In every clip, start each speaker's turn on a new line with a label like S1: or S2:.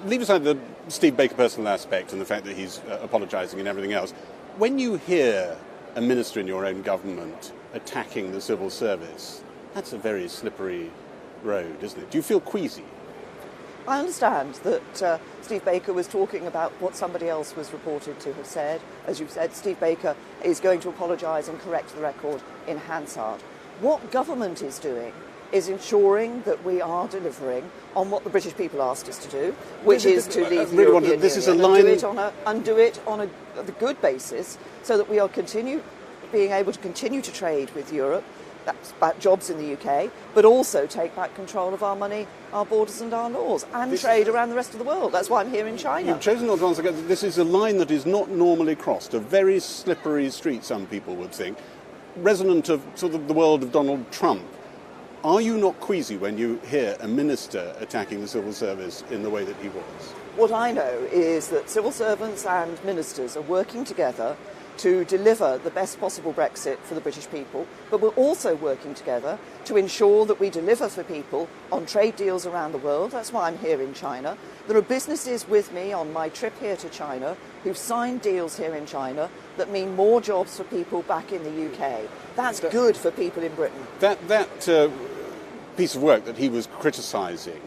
S1: Leave aside the Steve Baker personal aspect and the fact that he's apologising and everything else. When you hear a minister in your own government attacking the civil service, that's a very slippery road, isn't it? Do you feel queasy?
S2: I understand that Steve Baker was talking about what somebody else was reported to have said. As you've said, Steve Baker is going to apologise and correct the record in Hansard. What government is doing is ensuring that we are delivering on what the British people asked us to do, which is to leave the European Union and do it on a good basis so that we are being able to continue to trade with Europe. That's about jobs in the UK, but also take back control of our money, our borders and our laws, and trade around the rest of the world. That's why I'm here in China.
S1: You've chosen not to answer. This is a line that is not normally crossed, a very slippery street, some people would think. Resonant of sort of the world of Donald Trump, are you not queasy when you hear a minister attacking the civil service in the way that he was?
S2: What I know is that civil servants and ministers are working together to deliver the best possible Brexit for the British people, but we're also working together to ensure that we deliver for people on trade deals around the world. That's why I'm here in China. There are businesses with me on my trip here to China who've signed deals here in China that mean more jobs for people back in the UK. That's good for people in Britain.
S1: That piece of work that he was criticising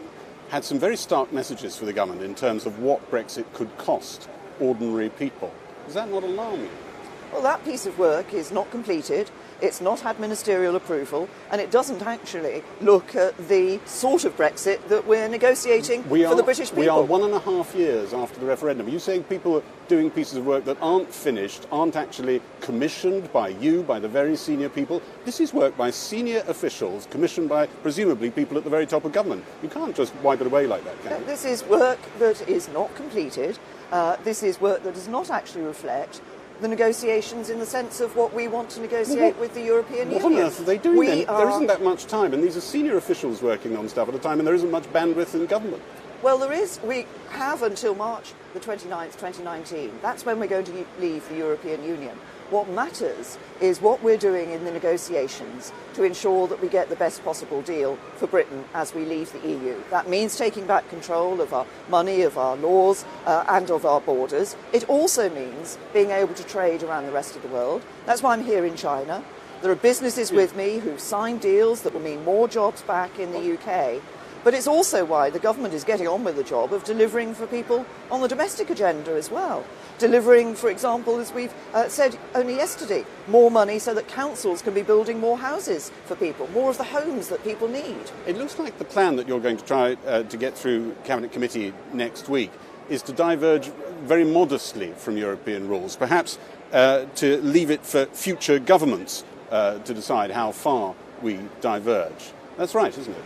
S1: had some very stark messages for the government in terms of what Brexit could cost ordinary people. Does that not alarm you?
S2: Well, that piece of work is not completed, it's not had ministerial approval, and it doesn't actually look at the sort of Brexit that we're negotiating for the British people.
S1: We are 1.5 years after the referendum. Are you saying people are doing pieces of work that aren't finished, aren't actually commissioned by you, by the very senior people? This is work by senior officials, commissioned by, presumably, people at the very top of government. You can't just wipe it away like that, can you?
S2: This is work that is not completed. This is work that does not actually reflect the negotiations in the sense of what we want to negotiate with the European Union.
S1: What on earth are they doing then? There isn't that much time, and these are senior officials working on stuff at a time, and there isn't much bandwidth in government.
S2: Well, there is. We have until March the 29th, 2019. That's when we're going to leave the European Union. What matters is what we're doing in the negotiations to ensure that we get the best possible deal for Britain as we leave the EU. That means taking back control of our money, of our laws, and of our borders. It also means being able to trade around the rest of the world. That's why I'm here in China. There are businesses with me who've signed deals that will mean more jobs back in the UK. But it's also why the government is getting on with the job of delivering for people on the domestic agenda as well. Delivering, for example, as we've said only yesterday, more money so that councils can be building more houses for people, more of the homes that people need.
S1: It looks like the plan that you're going to try to get through Cabinet Committee next week is to diverge very modestly from European rules, perhaps to leave it for future governments to decide how far we diverge. That's right, isn't it?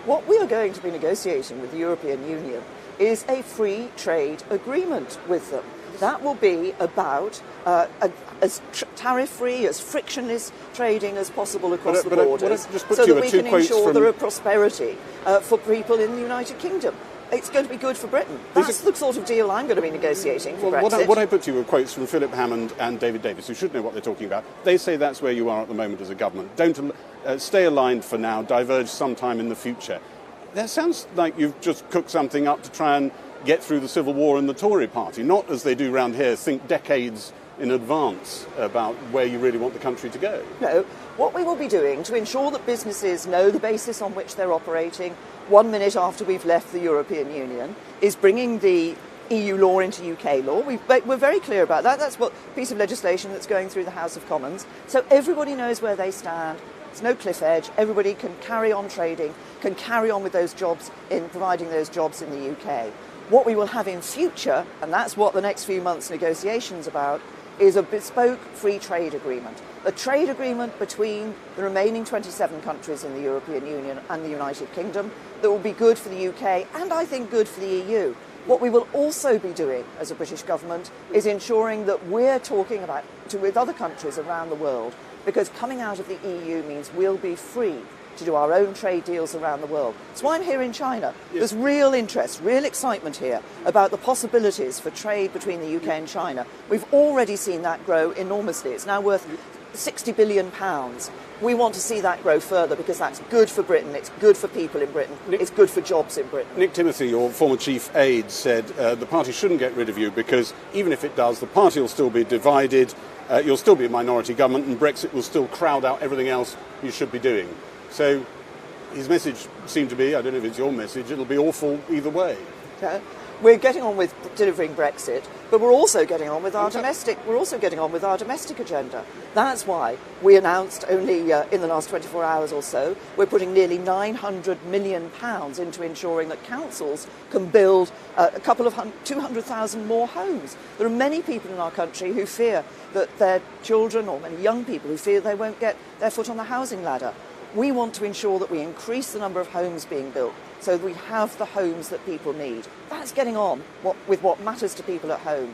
S2: What we are going to be negotiating with the European Union is a free trade agreement with them. That will be about as tariff-free, as frictionless trading as possible across the borders, so that we can ensure there are prosperity for people in the United Kingdom. It's going to be good for Britain. That's the sort of deal I'm going to be negotiating for Brexit.
S1: What I put to you were quotes from Philip Hammond and David Davis, who should know what they're talking about. They say that's where you are at the moment as a government. Don't stay aligned for now, diverge sometime in the future. That sounds like you've just cooked something up to try and get through the civil war in the Tory Party, not as they do round here, think decades in advance about where you really want the country to go.
S2: No, what we will be doing to ensure that businesses know the basis on which they're operating 1 minute after we've left the European Union is bringing the EU law into UK law. We're very clear about that. That's what piece of legislation that's going through the House of Commons. So everybody knows where they stand. There's no cliff edge. Everybody can carry on trading, can carry on with those jobs in providing those jobs in the UK. What we will have in future, and that's what the next few months' negotiations about, is a bespoke free trade agreement. A trade agreement between the remaining 27 countries in the European Union and the United Kingdom that will be good for the UK and I think good for the EU. What we will also be doing as a British government is ensuring that we're talking with other countries around the world, because coming out of the EU means we'll be free to do our own trade deals around the world. That's why I'm here in China. There's real interest, real excitement here about the possibilities for trade between the UK and China. We've already seen that grow enormously. It's now worth £60 billion. We want to see that grow further because that's good for Britain, it's good for people in Britain, it's good for jobs in Britain.
S1: Nick Timothy, your former chief aide, said the party shouldn't get rid of you because even if it does, the party will still be divided, you'll still be a minority government, and Brexit will still crowd out everything else you should be doing. So his message seemed to be, I don't know if it's your message, it'll be awful either way.
S2: Okay. We're getting on with delivering Brexit, but we're also getting on with our domestic agenda. That's why we announced only in the last 24 hours or so, we're putting nearly £900 million into ensuring that councils can build a couple of 200,000 more homes. There are many people in our country who fear that their children, or many young people who fear they won't get their foot on the housing ladder. We want to ensure that we increase the number of homes being built so that we have the homes that people need. That's getting on with what matters to people at home.